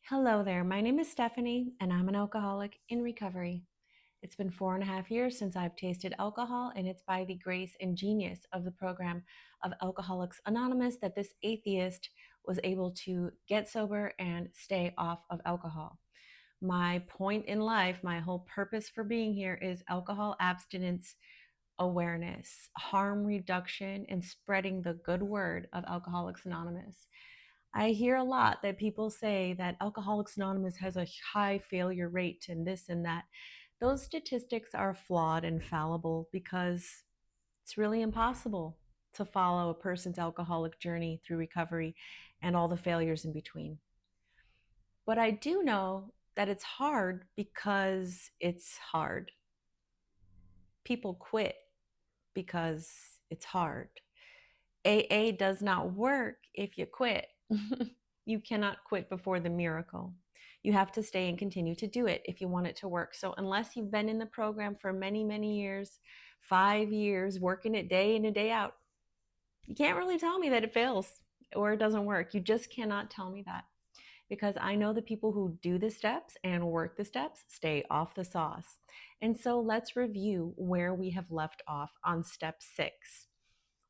Hello there. My name is Stephanie, and I'm an alcoholic in recovery. It's been 4.5 years since I've tasted alcohol, and it's by the grace and genius of the program of Alcoholics Anonymous that this atheist was able to get sober and stay off of alcohol. My point in life, my whole purpose for being here is alcohol abstinence awareness, harm reduction, and spreading the good word of Alcoholics Anonymous. I hear a lot that people say that Alcoholics Anonymous has a high failure rate and this and that. Those statistics are flawed and fallible because it's really impossible to follow a person's alcoholic journey through recovery and all the failures in between. But I do know that it's hard because it's hard. People quit because it's hard. AA does not work if you quit. You cannot quit before the miracle. You have to stay and continue to do it if you want it to work. So unless you've been in the program for many, many years, 5 years, working it day in and day out, you can't really tell me that it fails or it doesn't work. You just cannot tell me that because I know the people who do the steps and work the steps stay off the sauce. And so let's review where we have left off on step 6.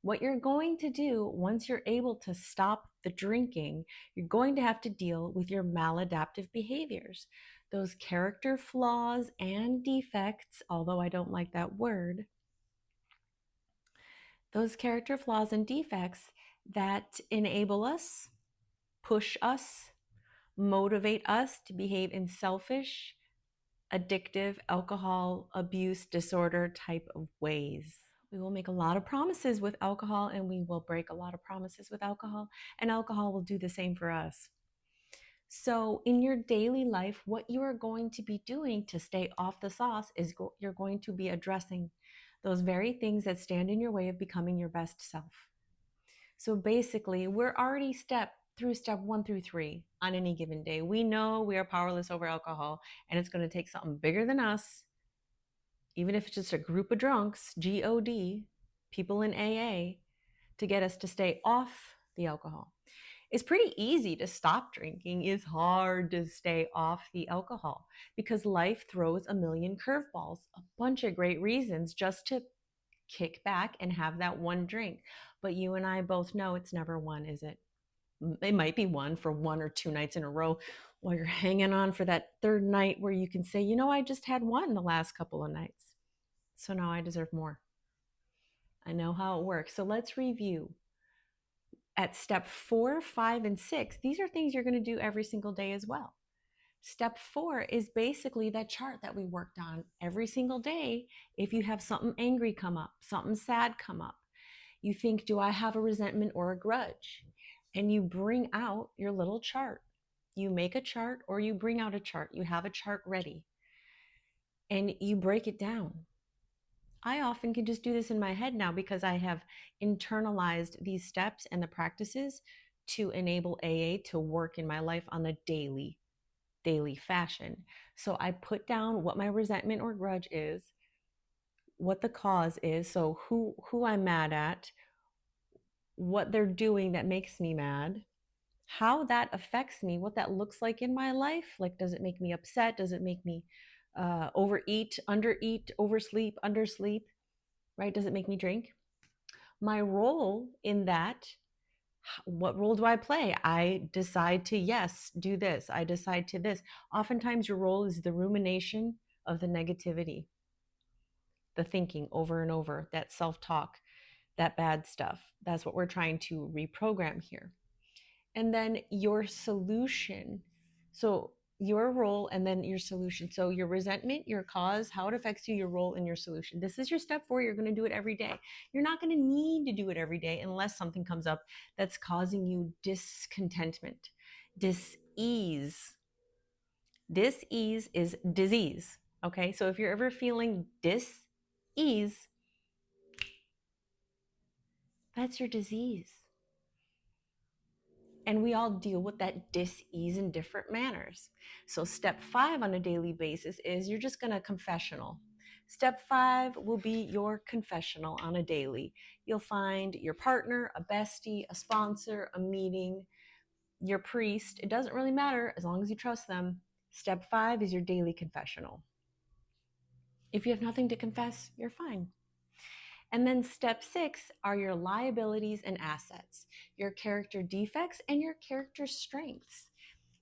What you're going to do once you're able to stop the drinking, you're going to have to deal with your maladaptive behaviors. Those character flaws and defects, although I don't like that word, those character flaws and defects that enable us, push us, motivate us to behave in selfish, addictive, alcohol abuse disorder type of ways. We will make a lot of promises with alcohol and we will break a lot of promises with alcohol, and alcohol will do the same for us. So, in your daily life, what you are going to be doing to stay off the sauce is you're going to be addressing those very things that stand in your way of becoming your best self. So, basically, we're already through step 1 through 3 on any given day. We know we are powerless over alcohol, and it's going to take something bigger than us, even if it's just a group of drunks, GOD, people in AA, to get us to stay off the alcohol. It's pretty easy to stop drinking. It's hard to stay off the alcohol because life throws a million curveballs, a bunch of great reasons just to kick back and have that one drink. But you and I both know it's never one, is it? It might be one for 1 or 2 nights in a row while you're hanging on for that third night where you can say, I just had one the last couple of nights. So now I deserve more. I know how it works. So let's review. At step 4, 5, and 6, these are things you're going to do every single day as well. Step 4 is basically that chart that we worked on every single day. If you have something angry come up, something sad come up, you think, do I have a resentment or a grudge? And you bring out your little chart. You make a chart or you bring out a chart. You have a chart ready and you break it down. I often can just do this in my head now because I have internalized these steps and the practices to enable AA to work in my life on a daily fashion. So I put down what my resentment or grudge is, what the cause is, so who I'm mad at, what they're doing that makes me mad, how that affects me, what that looks like in my life. Like, does it make me upset? Does it make me overeat, undereat, oversleep, undersleep? Right? Does it make me drink? My role in that, what role do I play? I decide to, yes, do this. I decide to this. Oftentimes, your role is the rumination of the negativity, the thinking over and over, that self talk, that bad stuff. That's what we're trying to reprogram here. And then your solution. So, your role and then your solution. So, your resentment, your cause, how it affects you, your role, and your solution. This is your step 4. You're going to do it every day. You're not going to need to do it every day unless something comes up that's causing you discontentment, dis-ease. Dis-ease is disease. Okay. So, if you're ever feeling dis-ease, that's your disease. And we all deal with that dis-ease in different manners. So step 5 on a daily basis is you're just going to confessional. Step 5 will be your confessional on a daily. You'll find your partner, a bestie, a sponsor, a meeting. your priest, it doesn't really matter as long as you trust them. Step 5 is your daily confessional. If you have nothing to confess, you're fine. And then step 6 are your liabilities and assets, your character defects and your character strengths.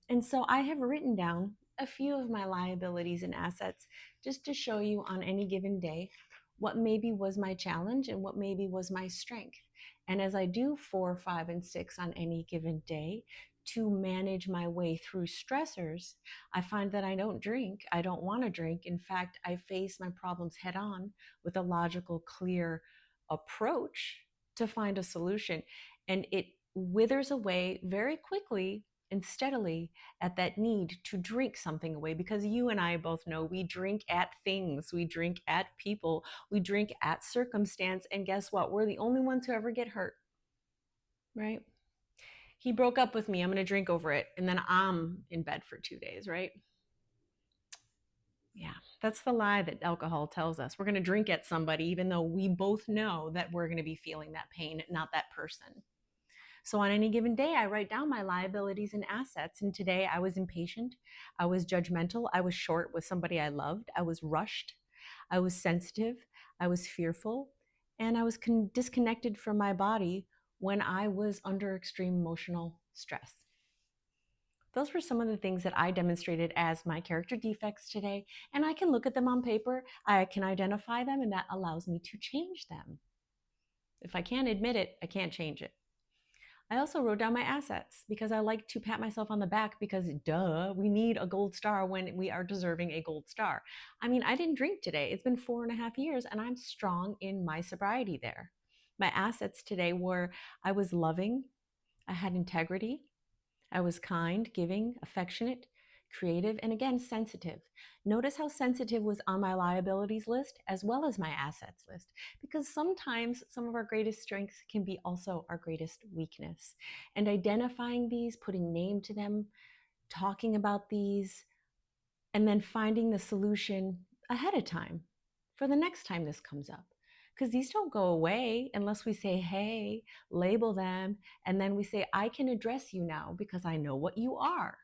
And so I have written down a few of my liabilities and assets just to show you on any given day what maybe was my challenge and what maybe was my strength. And as I do 4, 5, and 6 on any given day to manage my way through stressors, I find that I don't drink. I don't want to drink. In fact, I face my problems head on with a logical, clear approach to find a solution. And it withers away very quickly and steadily at that need to drink something away, because you and I both know we drink at things, we drink at people, we drink at circumstance, and guess what? We're the only ones who ever get hurt, right? He broke up with me, I'm gonna drink over it, and then I'm in bed for 2 days, right? Yeah, that's the lie that alcohol tells us. We're gonna drink at somebody even though we both know that we're gonna be feeling that pain, not that person. So on any given day, I write down my liabilities and assets. And today I was impatient, I was judgmental, I was short with somebody I loved, I was rushed, I was sensitive, I was fearful, and I was disconnected from my body when I was under extreme emotional stress. Those were some of the things that I demonstrated as my character defects today. And I can look at them on paper, I can identify them, and that allows me to change them. If I can't admit it, I can't change it. I also wrote down my assets because I like to pat myself on the back because, duh, we need a gold star when we are deserving a gold star. I mean, I didn't drink today. It's been 4.5 years and I'm strong in my sobriety there. My assets today were I was loving, I had integrity, I was kind, giving, affectionate, creative, and again, sensitive. Notice how sensitive was on my liabilities list as well as my assets list, because sometimes some of our greatest strengths can be also our greatest weakness. And identifying these, putting name to them, talking about these, and then finding the solution ahead of time for the next time this comes up. Because these don't go away unless we say, hey, label them, and then we say, I can address you now because I know what you are.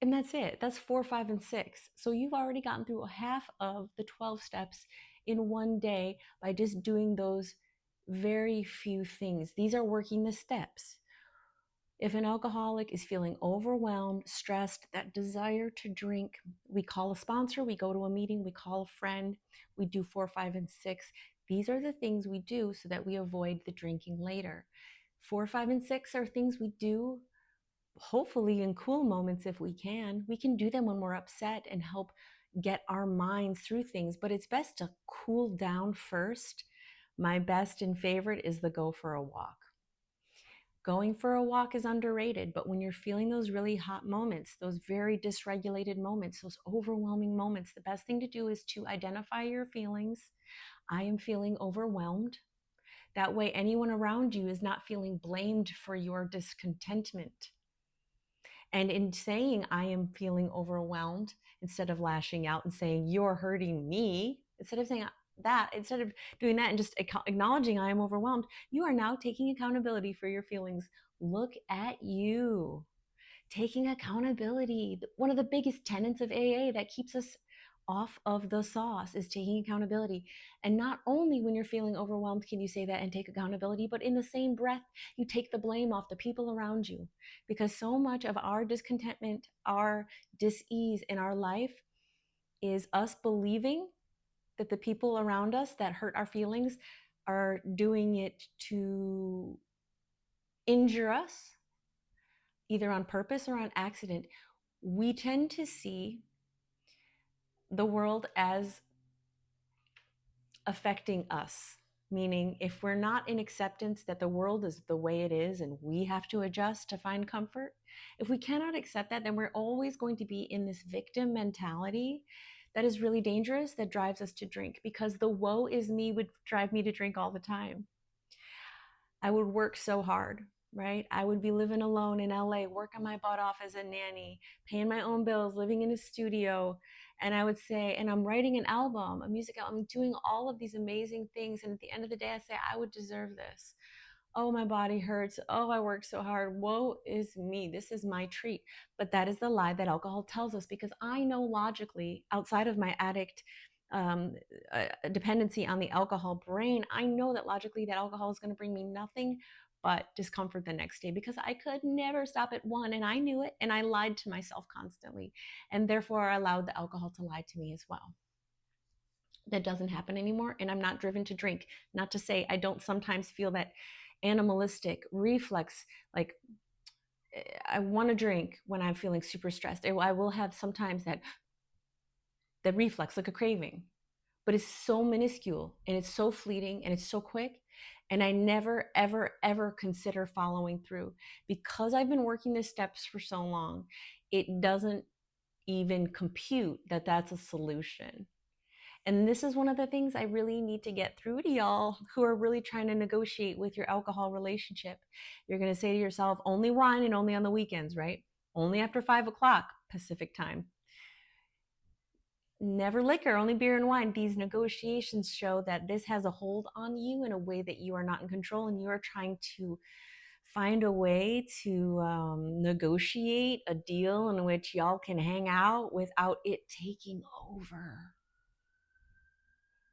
And that's it. That's 4, 5, and 6. So you've already gotten through half of the 12 steps in one day by just doing those very few things. These are working the steps. If an alcoholic is feeling overwhelmed, stressed, that desire to drink, we call a sponsor, we go to a meeting, we call a friend, we do 4, 5, and 6. These are the things we do so that we avoid the drinking later. 4, 5, and 6 are things we do, hopefully in cool moments if we can. We can do them when we're upset and help get our minds through things, but it's best to cool down first. My best and favorite is the go for a walk. Going for a walk is underrated, but when you're feeling those really hot moments, those very dysregulated moments, those overwhelming moments, the best thing to do is to identify your feelings. I am feeling overwhelmed. That way, anyone around you is not feeling blamed for your discontentment. And in saying, I am feeling overwhelmed, instead of lashing out and saying, you're hurting me, instead of saying that, instead of doing that and just acknowledging I am overwhelmed, you are now taking accountability for your feelings. Look at you taking accountability. One of the biggest tenets of AA that keeps us off of the sauce is taking accountability. And not only when you're feeling overwhelmed can you say that and take accountability, but in the same breath, you take the blame off the people around you. Because so much of our discontentment, our dis-ease in our life is us believing that the people around us that hurt our feelings are doing it to injure us, either on purpose or on accident. We tend to see the world as affecting us, meaning if we're not in acceptance that the world is the way it is and we have to adjust to find comfort, if we cannot accept that, then we're always going to be in this victim mentality that is really dangerous, that drives us to drink, because the woe is me would drive me to drink all the time. I would work so hard, right? I would be living alone in LA, working my butt off as a nanny, paying my own bills, living in a studio. And I would say, and I'm writing an album, a music album, I'm doing all of these amazing things. And at the end of the day, I say, I would deserve this. oh, my body hurts. Oh, I work so hard. Woe is me. This is my treat. But that is the lie that alcohol tells us, because I know logically, outside of my addict um, dependency on the alcohol brain, I know that logically that alcohol is going to bring me nothing but discomfort the next day, because I could never stop at one, and I knew it, and I lied to myself constantly, and therefore I allowed the alcohol to lie to me as well. That doesn't happen anymore, and I'm not driven to drink. Not to say I don't sometimes feel that animalistic reflex, like I want to drink when I'm feeling super stressed. I will have sometimes that reflex, like a craving, but it's so minuscule and it's so fleeting and it's so quick, and I never ever ever consider following through, because I've been working the steps for so long. It doesn't even compute that that's a solution. And this is one of the things I really need to get through to y'all who are really trying to negotiate with your alcohol relationship. You're going to say to yourself, only wine and only on the weekends, right? Only after 5 o'clock Pacific time. Never liquor, only beer and wine. These negotiations show that this has a hold on you in a way that you are not in control, and you are trying to find a way to negotiate a deal in which y'all can hang out without it taking over.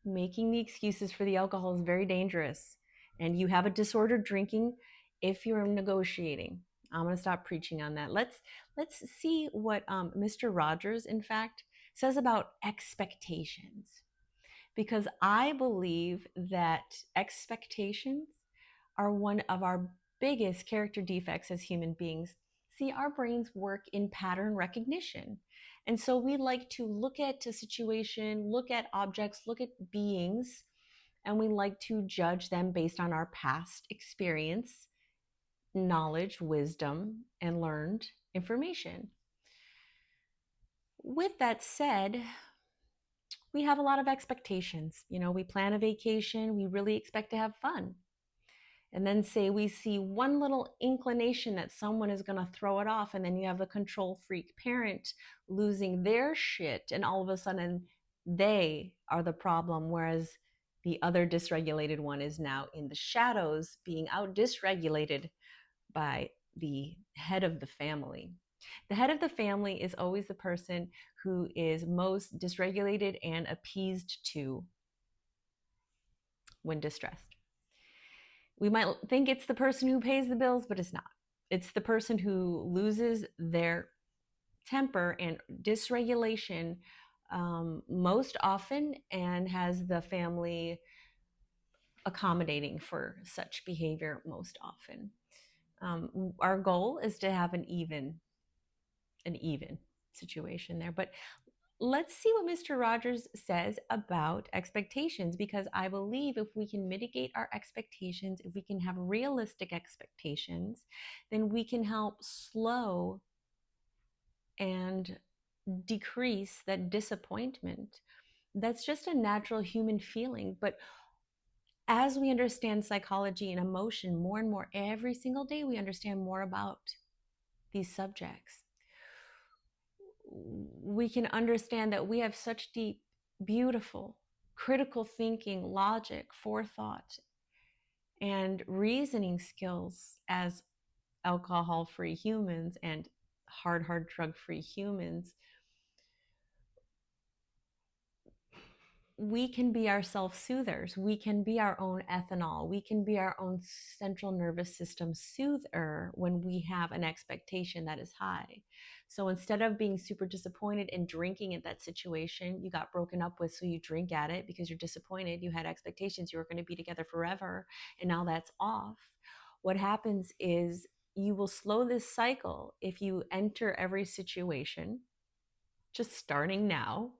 Making the excuses for the alcohol is very dangerous, and you have a disordered drinking if you're negotiating. I'm going to stop preaching on that. Let's see what Mr. Rogers, in fact, says about expectations, because I believe that expectations are one of our biggest character defects as human beings. See, our brains work in pattern recognition. And so we like to look at a situation, look at objects, look at beings, and we like to judge them based on our past experience, knowledge, wisdom, and learned information. With that said, we have a lot of expectations. We plan a vacation, we really expect to have fun. And then say we see one little inclination that someone is going to throw it off, and then you have a control freak parent losing their shit, and all of a sudden they are the problem, whereas the other dysregulated one is now in the shadows being out dysregulated by the head of the family. The head of the family is always the person who is most dysregulated and appeased to when distressed. We might think it's the person who pays the bills, but it's not. It's the person who loses their temper and dysregulation most often, and has the family accommodating for such behavior most often. Our goal is to have an even situation there. But let's see what Mr. Rogers says about expectations, because I believe if we can mitigate our expectations, if we can have realistic expectations, then we can help slow and decrease that disappointment. That's just a natural human feeling. But as we understand psychology and emotion more and more every single day, we understand more about these subjects. We can understand that we have such deep, beautiful, critical thinking, logic, forethought, and reasoning skills as alcohol-free humans and hard drug-free humans. We can be our self-soothers. We can be our own ethanol. We can be our own central nervous system soother when we have an expectation that is high. So instead of being super disappointed and drinking at that situation you got broken up with, so you drink at it because you're disappointed, you had expectations you were going to be together forever, and now that's off. What happens is you will slow this cycle if you enter every situation, just starting now,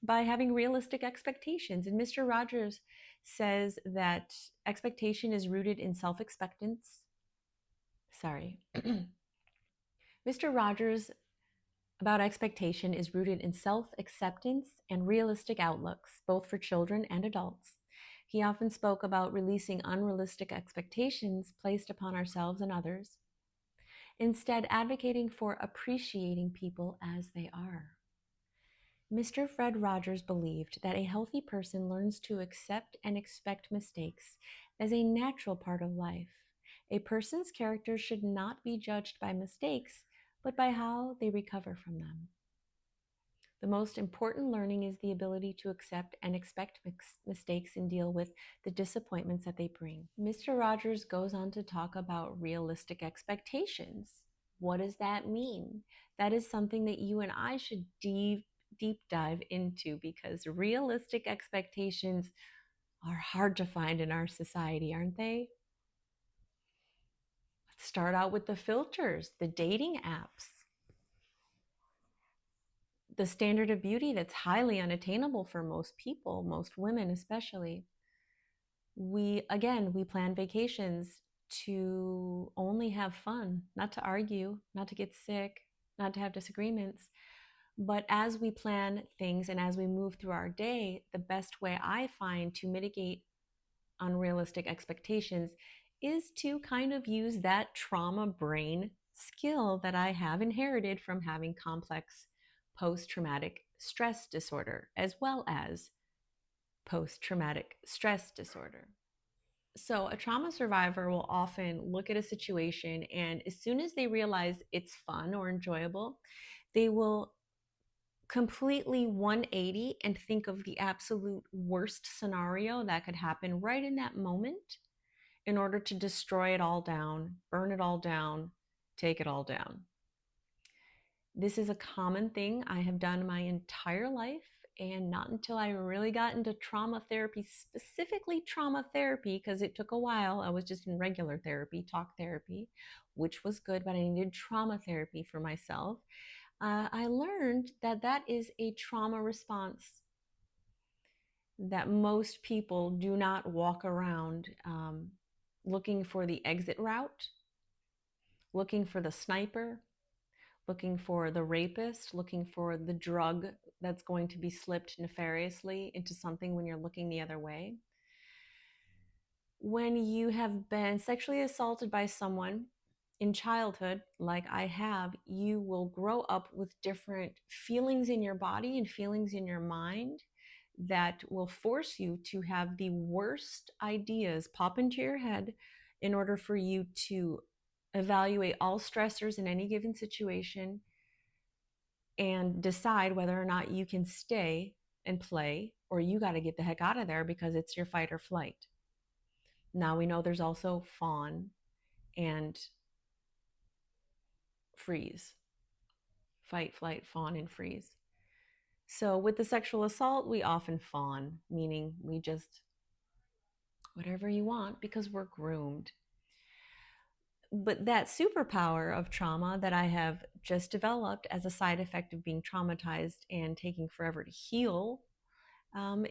by having realistic expectations. And Mr. Rogers says that expectation is rooted in self-expectance. Sorry. Mr. Rogers about expectation is rooted in self-acceptance and realistic outlooks, both for children and adults. He often spoke about releasing unrealistic expectations placed upon ourselves and others, instead advocating for appreciating people as they are. Mr. Fred Rogers believed that a healthy person learns to accept and expect mistakes as a natural part of life. A person's character should not be judged by mistakes, but by how they recover from them. The most important learning is the ability to accept and expect mistakes and deal with the disappointments that they bring. Mr. Rogers goes on to talk about realistic expectations. What does that mean? That is something that you and I should deep dive into, because realistic expectations are hard to find in our society, aren't they? Let's start out with the filters, the dating apps, the standard of beauty that's highly unattainable for most people, most women especially. We plan vacations to only have fun, not to argue, not to get sick, not to have disagreements. But as we plan things and as we move through our day, the best way I find to mitigate unrealistic expectations is to kind of use that trauma brain skill that I have inherited from having complex post traumatic stress disorder, as well as post traumatic stress disorder. So, a trauma survivor will often look at a situation, and as soon as they realize it's fun or enjoyable, they will completely 180 and think of the absolute worst scenario that could happen right in that moment in order to destroy it all down, burn it all down, take it all down. This is a common thing I have done my entire life, and not until I really got into trauma therapy, specifically trauma therapy, because it took a while. I was just in regular therapy, talk therapy, which was good, but I needed trauma therapy for myself. I learned that that is a trauma response that most people do not walk around looking for the exit route, looking for the sniper, looking for the rapist, looking for the drug that's going to be slipped nefariously into something when you're looking the other way. When you have been sexually assaulted by someone in childhood, like I have, you will grow up with different feelings in your body and feelings in your mind that will force you to have the worst ideas pop into your head in order for you to evaluate all stressors in any given situation and decide whether or not you can stay and play, or you got to get the heck out of there because it's your fight or flight. Now we know there's also fawn and freeze. Fight, flight, fawn, and freeze. So with the sexual assault, we often fawn, meaning we just whatever you want because we're groomed. But that superpower of trauma that I have just developed as a side effect of being traumatized and taking forever to heal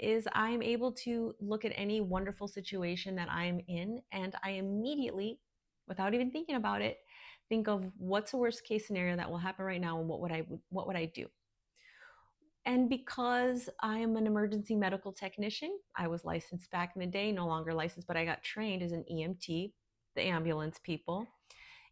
is I'm able to look at any wonderful situation that I'm in, and I immediately, without even thinking about it, think of what's the worst case scenario that will happen right now and what would I do. And because I am an emergency medical technician, I was licensed back in the day, no longer licensed, but I got trained as an EMT, the ambulance people.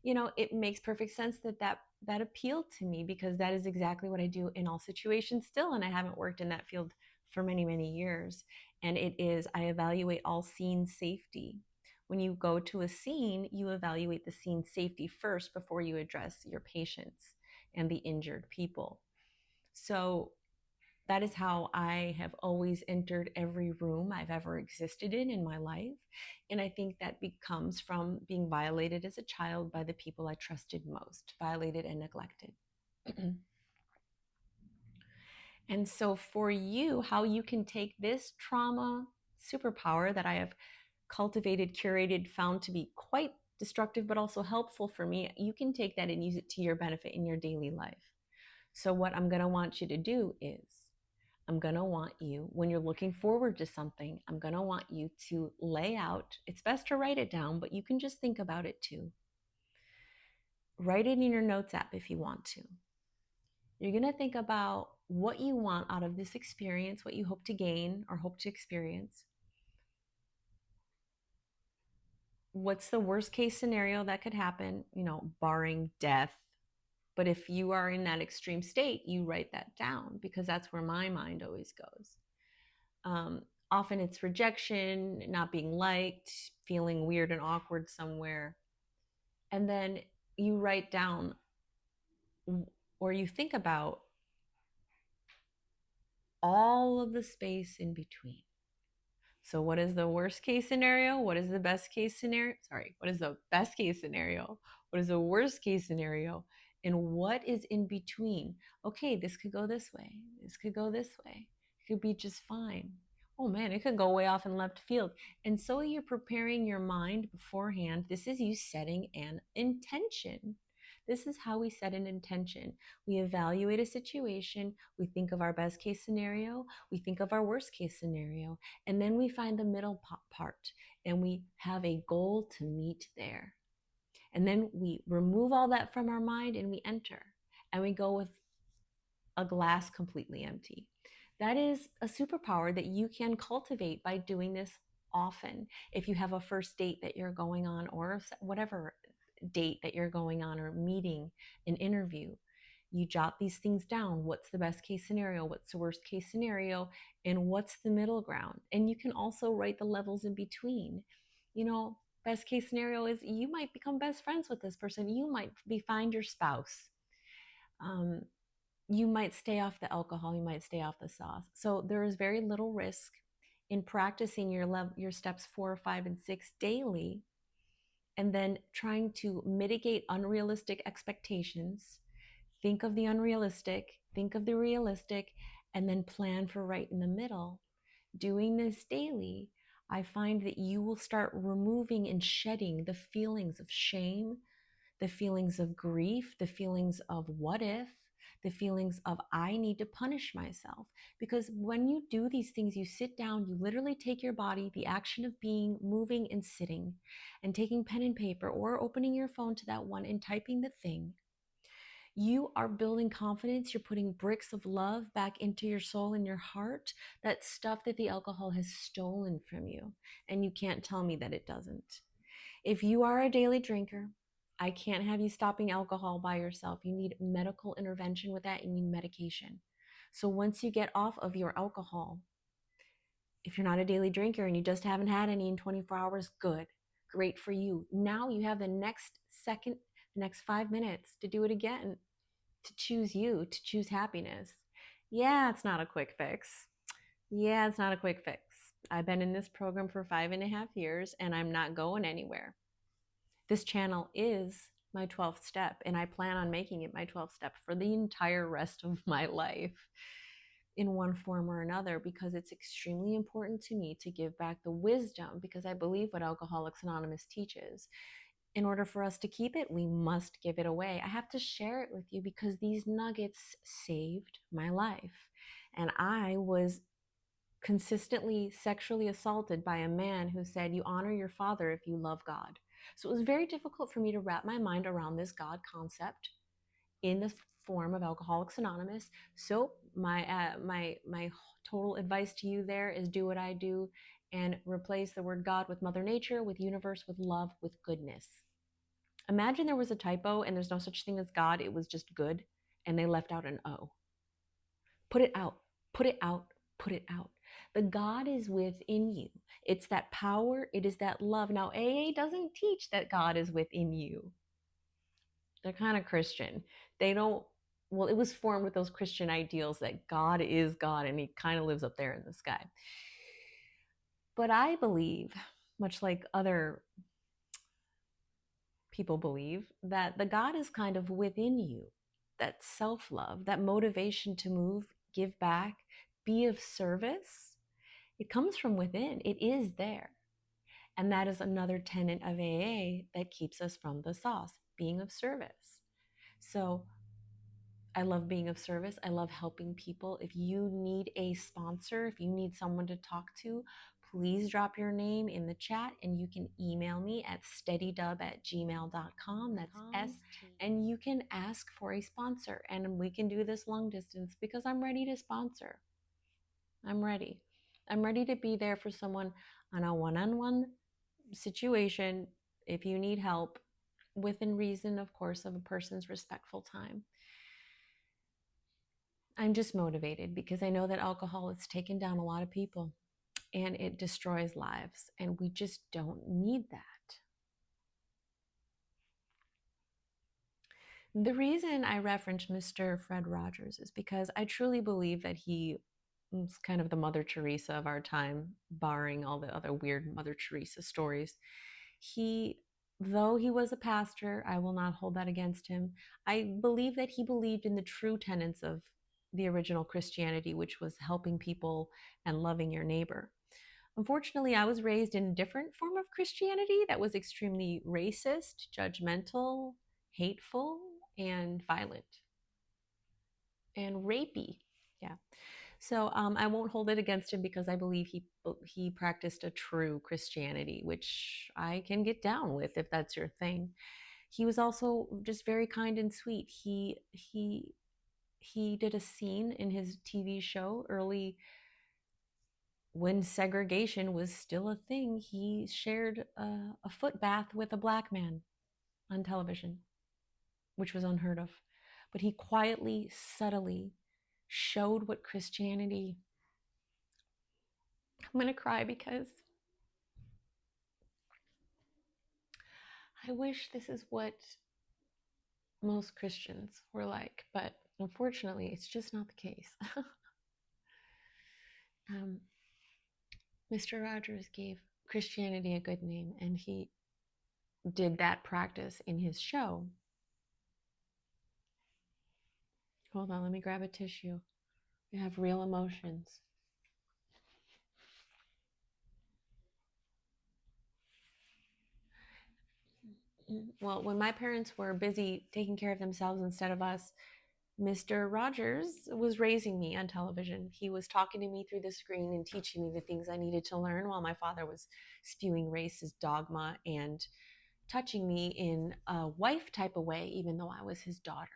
It makes perfect sense that appealed to me, because that is exactly what I do in all situations still, and I haven't worked in that field for many, many years. And I evaluate all scene safety. When you go to a scene, you evaluate the scene safety first before you address your patients and the injured people. So that is how I have always entered every room I've ever existed in my life. And I think that comes from being violated as a child by the people I trusted most, violated and neglected. And so, for you, how you can take this trauma superpower that I have cultivated, curated, found to be quite destructive, but also helpful for me, you can take that and use it to your benefit in your daily life. So, what I'm going to want you to do is, I'm going to want you, when you're looking forward to something, I'm going to want you to lay out, it's best to write it down, but you can just think about it too. Write it in your notes app if you want to. You're going to think about what you want out of this experience, what you hope to gain or hope to experience. What's the worst case scenario that could happen, barring death, But if you are in that extreme state, you write that down, because that's where my mind always goes. Often it's rejection, not being liked, feeling weird and awkward somewhere. And then you write down, or you think about all of the space in between. So, what is the worst case scenario? What is the best case scenario? Sorry, what is the best case scenario? What is the worst case scenario? And what is in between? Okay, this could go this way. This could go this way. It could be just fine. Oh man, it could go way off in left field. And so you're preparing your mind beforehand. This is you setting an intention. This is how we set an intention. We evaluate a situation. We think of our best case scenario. We think of our worst case scenario. And then we find the middle part, and we have a goal to meet there. And then we remove all that from our mind and we enter, and we go with a glass completely empty. That is a superpower that you can cultivate by doing this often. If you have a first date that you're going on, or whatever date that you're going on, or meeting, an interview, you jot these things down. What's the best case scenario? What's the worst case scenario? And what's the middle ground? And you can also write the levels in between. You know, best case scenario is you might become best friends with this person. You might find your spouse. You might stay off the alcohol. You might stay off the sauce. So there is very little risk in practicing your steps 4, 5, and 6 daily, and then trying to mitigate unrealistic expectations. Think of the unrealistic, think of the realistic, and then plan for right in the middle. Doing this daily, I find that you will start removing and shedding the feelings of shame, the feelings of grief, the feelings of what if, the feelings of I need to punish myself. Because when you do these things, you sit down, you literally take your body, the action of being, moving, and sitting, and taking pen and paper, or opening your phone to that one and typing the thing. You are building confidence. You're putting bricks of love back into your soul and your heart. That stuff that the alcohol has stolen from you. And you can't tell me that it doesn't. If you are a daily drinker, I can't have you stopping alcohol by yourself. You need medical intervention with that. You need medication. So once you get off of your alcohol, if you're not a daily drinker and you just haven't had any in 24 hours, good. Great for you. Now you have the next second, the next 5 minutes to do it again, to choose you, to choose happiness. Yeah, it's not a quick fix. Yeah, it's not a quick fix. I've been in this program for 5.5 years and I'm not going anywhere. This channel is my 12th step, and I plan on making it my 12th step for the entire rest of my life in one form or another, because it's extremely important to me to give back the wisdom, because I believe what Alcoholics Anonymous teaches. In order for us to keep it, we must give it away. I have to share it with you because these nuggets saved my life. And I was consistently sexually assaulted by a man who said, you honor your father if you love God. So it was very difficult for me to wrap my mind around this God concept in the form of Alcoholics Anonymous. So my total advice to you there is do what I do and replace the word God with Mother Nature, with universe, with love, with goodness. Imagine there was a typo and there's no such thing as God. It was just good, and they left out an O. Put it out, put it out, put it out. The God is within you. It's that power. It is that love. Now, AA doesn't teach that God is within you. They're kind of Christian. They don't, well, it was formed with those Christian ideals that God is God and he kind of lives up there in the sky. But I believe, much like other people believe, that the God is kind of within you. That self-love, that motivation to move, give back, be of service, it comes from within. It is there. And that is another tenet of AA that keeps us from the sauce, being of service. So I love being of service. I love helping people. If you need a sponsor, if you need someone to talk to, please drop your name in the chat, and you can email me at steadydub@gmail.com. That's S. And you can ask for a sponsor, and we can do this long distance because I'm ready to sponsor. I'm ready. I'm ready to be there for someone on a one-on-one situation. If you need help, within reason, of course, of a person's respectful time. I'm just motivated because I know that alcohol has taken down a lot of people and it destroys lives, and we just don't need that. The reason I reference Mr. Fred Rogers is because I truly believe that he is kind of the Mother Teresa of our time, barring all the other weird Mother Teresa stories. He, though he was a pastor, I will not hold that against him. I believe that he believed in the true tenets of the original Christianity, which was helping people and loving your neighbor. Unfortunately, I was raised in a different form of Christianity that was extremely racist, judgmental, hateful, and violent and rapey. Yeah. So I won't hold it against him because I believe he practiced a true Christianity, which I can get down with if that's your thing. He was also just very kind and sweet. He did a scene in his TV show early when segregation was still a thing. He shared a foot bath with a black man on television, which was unheard of. But he quietly, subtly showed what Christianity. I'm going to cry because I wish this is what most Christians were like, but unfortunately, it's just not the case. um, Mr. Rogers gave Christianity a good name, and he did that practice in his show. Hold on, let me grab a tissue. I have real emotions. Well, when my parents were busy taking care of themselves instead of us, Mr. Rogers was raising me on television. He was talking to me through the screen and teaching me the things I needed to learn while my father was spewing racist dogma and touching me in a wife type of way, even though I was his daughter.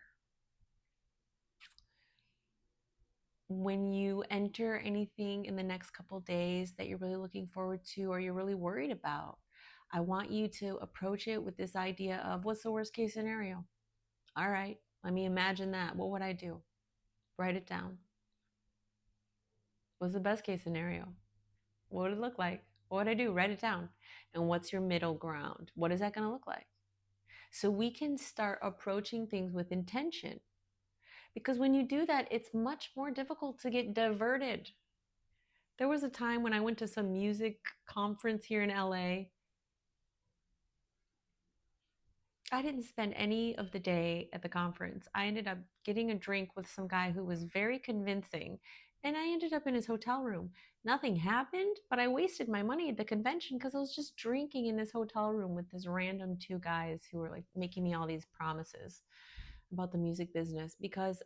When you enter anything in the next couple days that you're really looking forward to or you're really worried about, I want you to approach it with this idea of what's the worst case scenario? All right, let me imagine that. What would I do? Write it down. What's the best case scenario? What would it look like? What would I do? Write it down. And what's your middle ground? What is that going to look like? So we can start approaching things with intention. Because when you do that, it's much more difficult to get diverted. There was a time when I went to some music conference here in LA. I didn't spend any of the day at the conference. I ended up getting a drink with some guy who was very convincing, and I ended up in his hotel room. Nothing happened, but I wasted my money at the convention because I was just drinking in this hotel room with this random two guys who were like making me all these promises about the music business. Because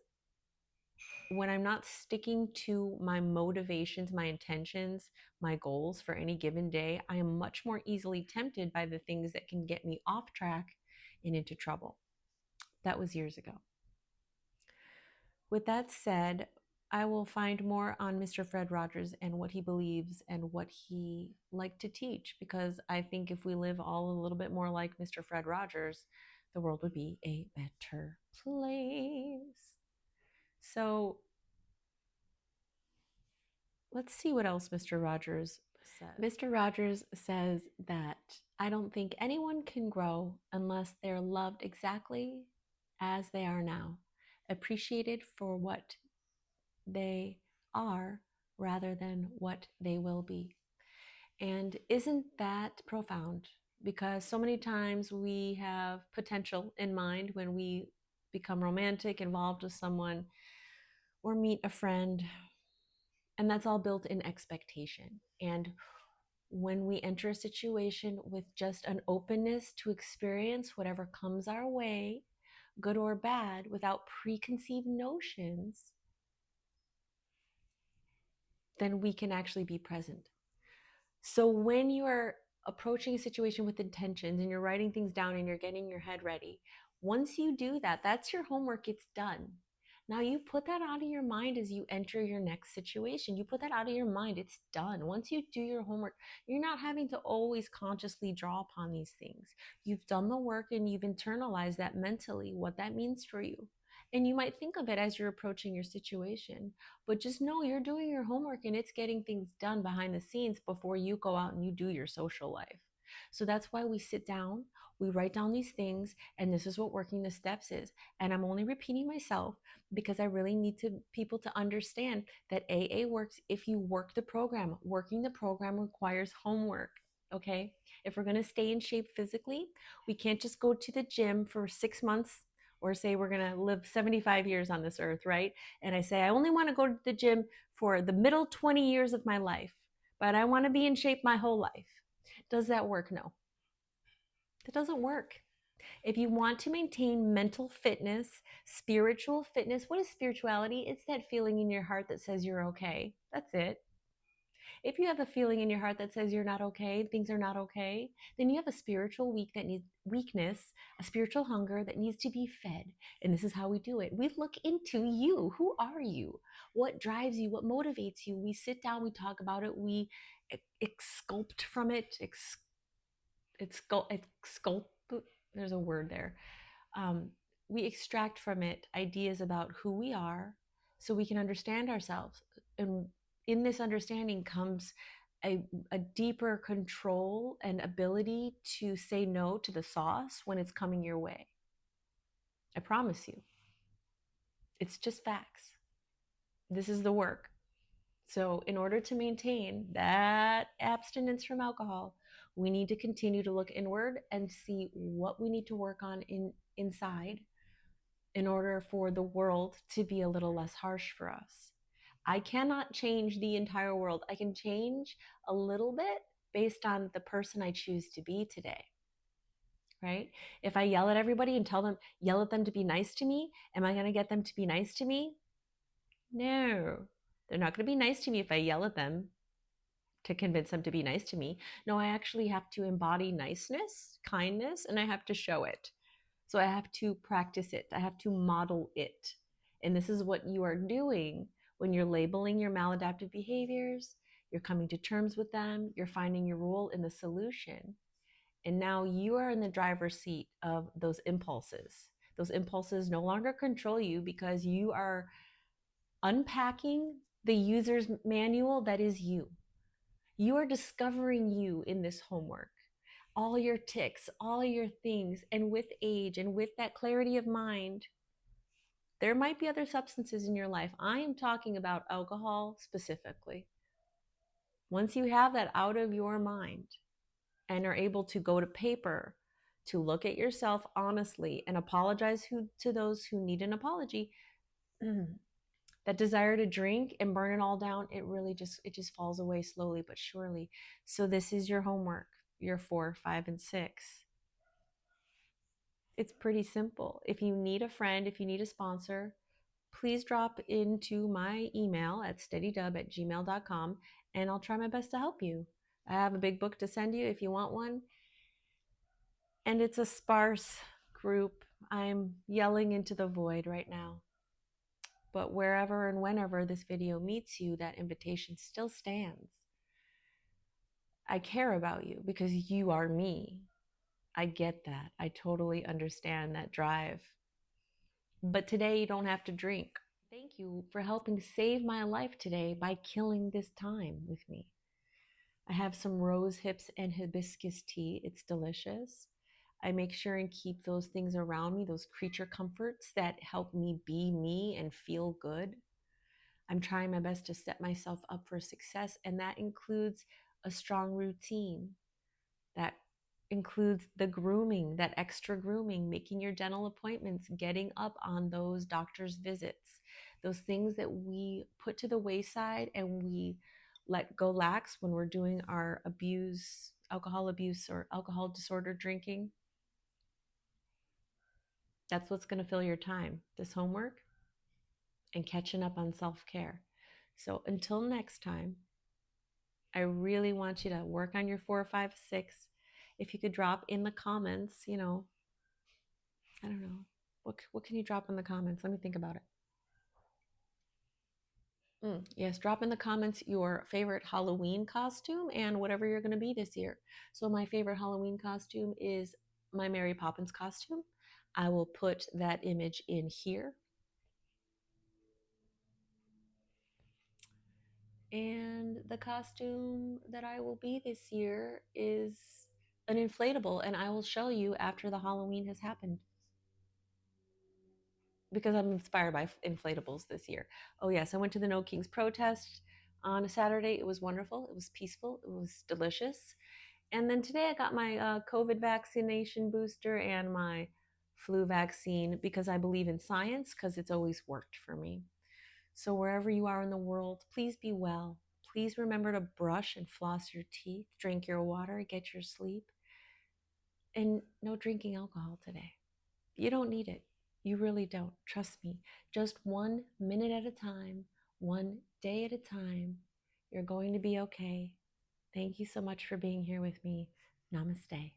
when I'm not sticking to my motivations, my intentions, my goals for any given day, I am much more easily tempted by the things that can get me off track and into trouble. That was years ago. With that said, I will find more on Mr. Fred Rogers and what he believes and what he liked to teach, because I think if we live all a little bit more like Mr. Fred Rogers, the world would be a better place. So let's see what else Mr. Rogers says. Mr. Rogers says that I don't think anyone can grow unless they're loved exactly as they are now, appreciated for what they are rather than what they will be. And isn't that profound? Because so many times we have potential in mind when we become romantic, involved with someone, or meet a friend, and that's all built in expectation. And when we enter a situation with just an openness to experience whatever comes our way, good or bad, without preconceived notions, then we can actually be present. So when you are approaching a situation with intentions and you're writing things down and you're getting your head ready, once you do that, that's your homework. It's done. Now you put that out of your mind as you enter your next situation. You put that out of your mind. It's done. Once you do your homework, you're not having to always consciously draw upon these things. You've done the work and you've internalized that mentally, what that means for you. And you might think of it as you're approaching your situation, but just know you're doing your homework and it's getting things done behind the scenes before you go out and you do your social life. So that's why we sit down, we write down these things, and this is what working the steps is. And I'm only repeating myself because I really need people to understand that AA works if you work the program. Working the program requires homework. Okay. If we're going to stay in shape physically, we can't just go to the gym for 6 months or say we're going to live 75 years on this earth, right? And I say, I only want to go to the gym for the middle 20 years of my life, but I want to be in shape my whole life. Does that work? No, that doesn't work. If you want to maintain mental fitness, spiritual fitness, what is spirituality? It's that feeling in your heart that says you're okay. That's it. If you have a feeling in your heart that says you're not okay, things are not okay, then you have a spiritual weakness, a spiritual hunger that needs to be fed. And this is how we do it. We look into you. Who are you? What drives you? What motivates you? We sit down, we talk about it, we exculpt from it, exculp, there's a word there. We extract from it ideas about who we are so we can understand ourselves. And in this understanding comes a deeper control and ability to say no to the sauce when it's coming your way. I promise you. It's just facts. This is the work. So, in order to maintain that abstinence from alcohol, we need to continue to look inward and see what we need to work on inside in order for the world to be a little less harsh for us. I cannot change the entire world. I can change a little bit based on the person I choose to be today. Right? If I yell at everybody and yell at them to be nice to me, am I going to get them to be nice to me? No. They're not going to be nice to me if I yell at them to convince them to be nice to me. No, I actually have to embody niceness, kindness, and I have to show it. So I have to practice it. I have to model it. And this is what you are doing when you're labeling your maladaptive behaviors, you're coming to terms with them, you're finding your role in the solution. And now you are in the driver's seat of those impulses. Those impulses no longer control you because you are unpacking the user's manual that is you. You are discovering you in this homework. All your tics, all your things, and with age and with that clarity of mind, there might be other substances in your life. I am talking about alcohol specifically. Once you have that out of your mind and are able to go to paper, to look at yourself honestly and apologize to those who need an apology, that desire to drink and burn it all down, it just falls away slowly but surely. So this is your homework, your 4, 5, and 6. It's pretty simple. If you need a friend, if you need a sponsor, please drop into my email at steadydub@gmail.com and I'll try my best to help you. I have a big book to send you if you want one. And it's a sparse group. I'm yelling into the void right now. But wherever and whenever this video meets you, that invitation still stands. I care about you because you are me. I get that. I totally understand that drive. But today you don't have to drink. Thank you for helping save my life today by killing this time with me. I have some rose hips and hibiscus tea. It's delicious. I make sure and keep those things around me, those creature comforts that help me be me and feel good. I'm trying my best to set myself up for success, and that includes a strong routine. That includes the grooming, that extra grooming, making your dental appointments, getting up on those doctor's visits, those things that we put to the wayside and we let go lax when we're doing our alcohol abuse or alcohol disorder drinking. That's what's going to fill your time, this homework and catching up on self-care. So until next time, I really want you to work on your 4, 5, 6. If you could drop in the comments, I don't know. What can you drop in the comments? Let me think about it. Yes, drop in the comments your favorite Halloween costume and whatever you're going to be this year. So, my favorite Halloween costume is my Mary Poppins costume. I will put that image in here. And the costume that I will be this year is an inflatable, and I will show you after the Halloween has happened because I'm inspired by inflatables this year. Oh, yes, I went to the No Kings protest on a Saturday. It was wonderful, it was peaceful, it was delicious. And then today I got my COVID vaccination booster and my flu vaccine because I believe in science, because it's always worked for me. So, wherever you are in the world, please be well. Please remember to brush and floss your teeth, drink your water, get your sleep, and no drinking alcohol today. You don't need it. You really don't. Trust me. Just 1 minute at a time, 1 day at a time. You're going to be okay. Thank you so much for being here with me. Namaste.